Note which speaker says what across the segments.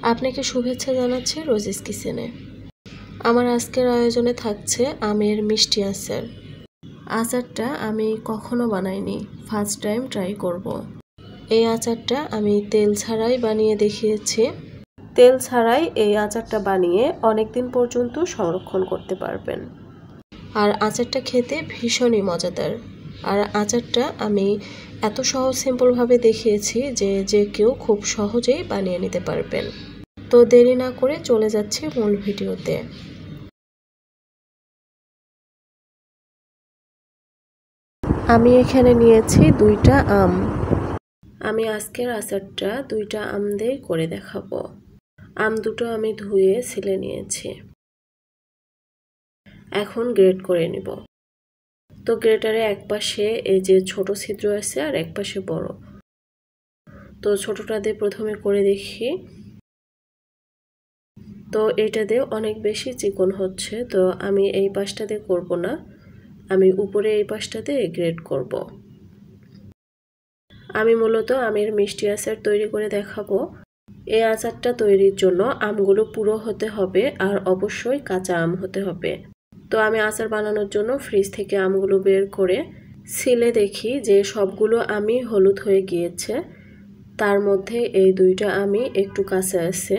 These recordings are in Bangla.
Speaker 1: আপনাকে শুভেচ্ছা জানাচ্ছি রোজিস কিচেনে। আমার আজকের আয়োজনে থাকছে আমের মিষ্টি আচার। আচারটা আমি কখনো বানাইনি, ফার্স্ট টাইম ট্রাই করব। এই আচারটা আমি তেল ছাড়াই বানিয়ে দেখিয়েছি। তেল ছাড়াই এই আচারটা বানিয়ে অনেক দিন পর্যন্ত সংরক্ষণ করতে পারবেন। আর আচারটা খেতে ভীষণই মজাদার। আর আচারটা আমি এত সহজ সিম্পলভাবে দেখিয়েছি যে কেউ খুব সহজেই বানিয়ে নিতে পারবেন। তো দেরি না করে চলে যাচ্ছি মূল ভিডিওতে। আমি এখানে নিয়েছি 2টা আম। আমি আজকের আচারটা 2টা আম দিয়ে করে দেখাবো। আম দুটো আমি ধুয়ে ছিলে নিয়েছি। এখন গ্রেট করে নিব। তো গ্রেটারে এক পাশে এই যে ছোট ছিদ্র আছে আর এক পাশে বড়। তো ছোটটা দিয়ে প্রথমে করে দেখি। তো এটা দিয়ে অনেক বেশি চিকন হচ্ছে, তো আমি এই পাশটা দিয়ে করব না, আমি উপরে এই পাশটা দিয়ে গ্রেট করব। আমি মূলত আমের মিষ্টি আচার তৈরি করে দেখাবো। এই আচারটা তৈরির জন্য আমগুলো পুরো হতে হবে আর অবশ্যই কাঁচা আম হতে হবে। তো আমি আচার বানানোর জন্য ফ্রিজ থেকে আমগুলো বের করে ছিলে দেখি যে সবগুলো আমই হলুদ হয়ে গিয়েছে। তার মধ্যে এই 2টা আমই একটু কাঁচা আছে।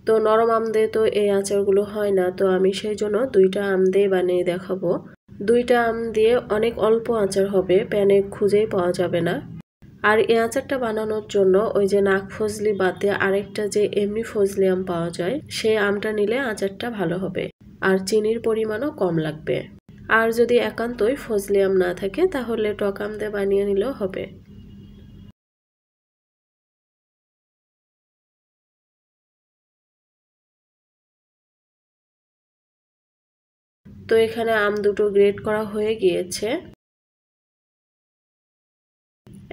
Speaker 1: তো নরম আম দিয়ে তো এই আচারগুলো হয় না, তো আমি সেই জন্য 2টা আম দিয়ে বানিয়ে দেখাবো। 2টা আম দিয়ে অনেক অল্প আচার হবে, প্যানে খুঁজেই পাওয়া যাবে না। আর এই আচারটা বানানোর জন্য ওই যে নাক ফজলি বাদ দিয়ে আরেকটা যে এমনি ফজলি আম পাওয়া যায়, সেই আমটা নিলে আচারটা ভালো হবে আর চিনির পরিমাণও কম লাগবে। আর যদি একান্তই ফজলি আম না থাকে তাহলে টক আম দিয়ে বানিয়ে নিলেও হবে। তো এখানে আম দুটো গ্রেট করা হয়ে গিয়েছে।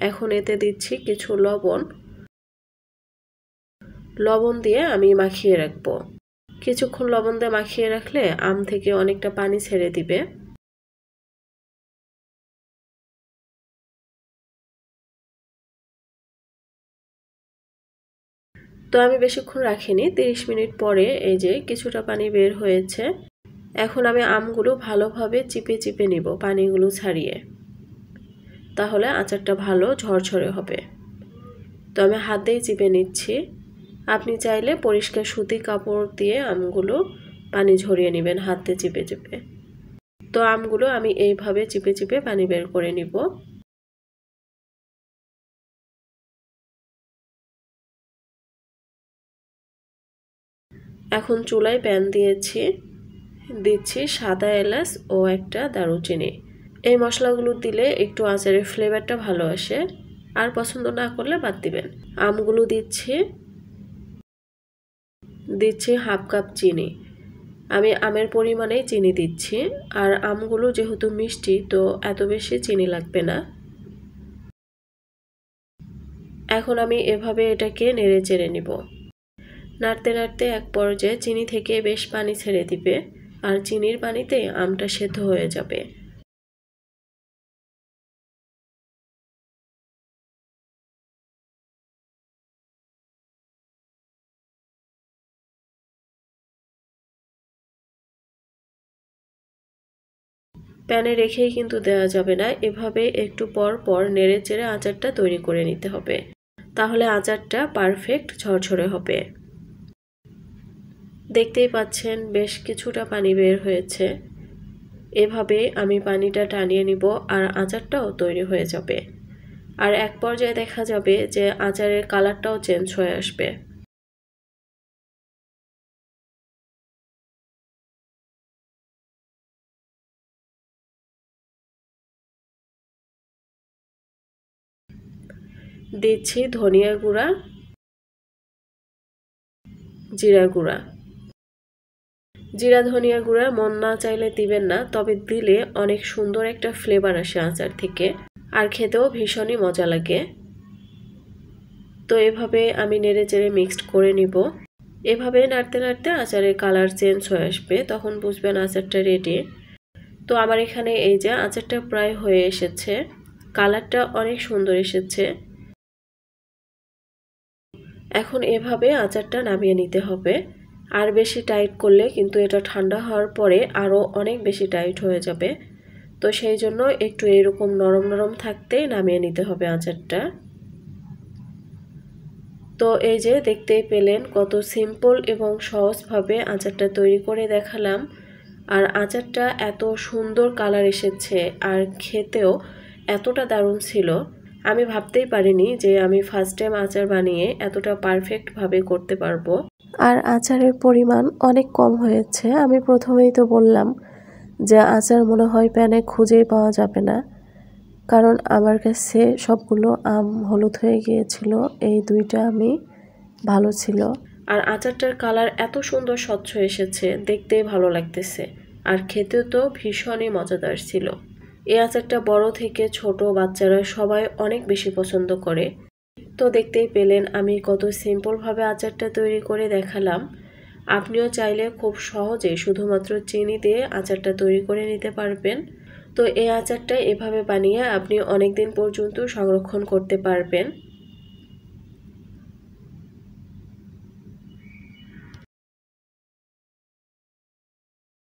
Speaker 1: এখন এতে দিচ্ছি কিছু লবণ। লবণ দিয়ে আমি মাখিয়ে রাখবো। কিছুক্ষণ লবণ দিয়ে মাখিয়ে রাখলে আম থেকে অনেকটা পানি ছেড়ে দিবে। তো আমি বেশিক্ষণ রাখিনি, 30 মিনিট পরে এই যে কিছুটা পানি বের হয়েছে। এখন আমি আমগুলো ভালোভাবে চিপে চিপে নিব পানিগুলো ছাড়িয়ে, তাহলে আচারটা ভালো ঝরঝরে হবে। তো আমি হাত দিয়ে চিপে নিচ্ছি। আপনি চাইলে পরিষ্কার সুতি কাপড় দিয়ে আমগুলো পানি ঝরিয়ে নেবেন হাত দিয়ে চিপে চিপে। তো আমগুলো আমি এইভাবে চিপে চিপে পানি বের করে নিব। এখন চুলায় প্যান দিয়েছি, দিচ্ছি সাদা এলাচ ও একটা দারুচিনি। এই মশলাগুলো দিলে একটু আচারের ফ্লেভারটা ভালো আসে, আর পছন্দ না করলে বাদ দিবেন। আমগুলো দিচ্ছি 1/2 কাপ চিনি। আমি আমের পরিমাণেই চিনি দিচ্ছি, আর আমগুলো যেহেতু মিষ্টি তো এত বেশি চিনি লাগবে না। এখন আমি এভাবে এটাকে নেড়ে চেড়ে নিব। নাড়তে নাড়তে এক পর্যায়ে চিনি থেকে বেশ পানি ছেড়ে দিবে, আর চিনির পানিতে আমটা সেদ্ধ হয়ে যাবে। প্যানে রেখেই কিন্তু দেওয়া যাবে না, এভাবে একটু পর পর নেড়ে চেড়ে আচারটা তৈরি করে নিতে হবে, তাহলে আচারটা পারফেক্ট ঝরঝরে হবে। দেখতেই পাচ্ছেন বেশ কিছুটা পানি বের হয়েছে। এভাবে আমি পানিটা টানিয়ে নিব আর আচারটাও তৈরি হয়ে যাবে। আর এক পর্যায়ে দেখা যাবে যে আচারের কালারটাও চেঞ্জ হয়ে আসবে। দিচ্ছি ধনিয়া গুঁড়া, জিরা গুঁড়া। জিরা ধনিয়া গুঁড়া মন না চাইলে দিবেন না, তবে দিলে অনেক সুন্দর একটা ফ্লেভার আসে আচার থেকে, আর খেতেও ভীষণই মজা লাগে। তো এভাবে আমি নেড়ে চেড়ে মিক্সড করে নিব। এভাবে নাড়তে নাড়তে আচারের কালার চেঞ্জ হয়ে আসবে, তখন বুঝবেন আচারটা রেডি। তো আমার এখানে এই যে আচারটা প্রায় হয়ে এসেছে, কালারটা অনেক সুন্দর এসেছে। এখন এভাবে আচারটা নামিয়ে নিতে হবে। আর বেশি টাইট করলে কিন্তু এটা ঠান্ডা হওয়ার পরে আরও অনেক বেশি টাইট হয়ে যাবে। তো সেই জন্য একটু এরকম নরম নরম থাকতেই নামিয়ে নিতে হবে আচারটা। তো এই যে দেখতেই পেলেন কত সিম্পল এবং সহজভাবে আচারটা তৈরি করে দেখালাম। আর আচারটা এত সুন্দর কালার এসেছে আর খেতেও এতটা দারুণ ছিল। আমি ভাবতেই পারিনি যে আমি ফার্স্ট টাইম আচার বানিয়ে এতটা পারফেক্টভাবে করতে পারবো। আর আচারের পরিমাণ অনেক কম হয়েছে। আমি প্রথমেই তো বললাম যে আচার মনে হয় প্যানে খুঁজেই পাওয়া যাবে না, কারণ আমার কাছে সবগুলো আম হলুদ হয়ে গিয়েছিল, এই দুইটা আমি ভালো ছিল। আর আচারটার কালার এত সুন্দর স্বচ্ছ এসেছে, দেখতেই ভালো লাগতেছে আর খেতেও তো ভীষণই মজাদার ছিল। এই আচারটা বড় থেকে ছোট বাচ্চারা সবাই অনেক বেশি পছন্দ করে। তো দেখতেই পেলেন আমি কত সিম্পলভাবে আচারটা তৈরি করে দেখালাম। আপনিও চাইলে খুব সহজে শুধুমাত্র চিনি দিয়ে আচারটা তৈরি করে নিতে পারবেন। তো এই আচারটা এভাবে বানিয়ে আপনি অনেক দিন পর্যন্ত সংরক্ষণ করতে পারবেন।